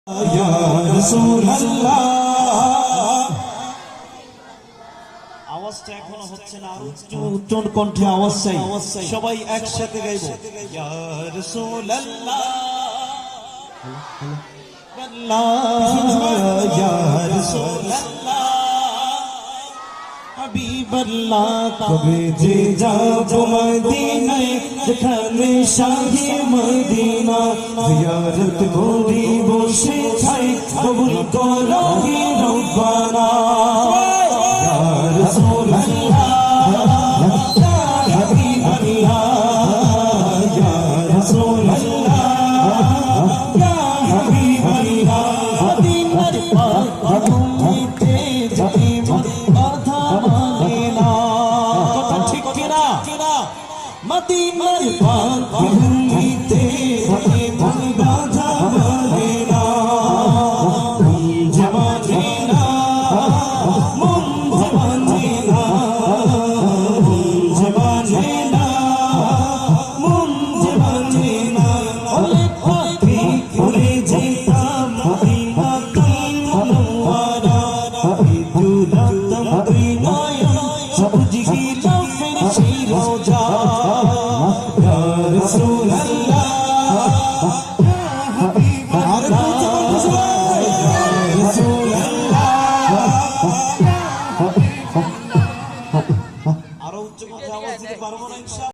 ইয়া রাসূলুল্লাহ। আওয়াজটা এখনো হচ্ছে না, আরো উচ্চ কণ্ঠে আওয়াজ চাই, সবাই একসাথে গাইবো। ইয়া রাসূলুল্লাহ ইয়া রাসূলুল্লাহ হাবিবাল্লাহ। কবে যে যাব মদিনায় যেখানে শাহে মদিনা, জিয়ারত করি বসে খাই কবুল করো হে রব্বানা। ইয়া রাসূলুল্লাহ ইয়া হাবিবাল্লাহ ইয়া রাসূলুল্লাহ ইয়া হাবিবাল্লাহ। মদিনার পাক ভূমিতে যাই মন কথা মানে না, কথা ঠিক কিনা? মদিনার পাক ভূমিতে যাই মন কথা মানে না। মন জমানে না, মন জমানে না, মন জমানে না, মন জমানে না। ওরে পাখি উড়ে যেতাম মদিনাতুল মুনাওয়ারা।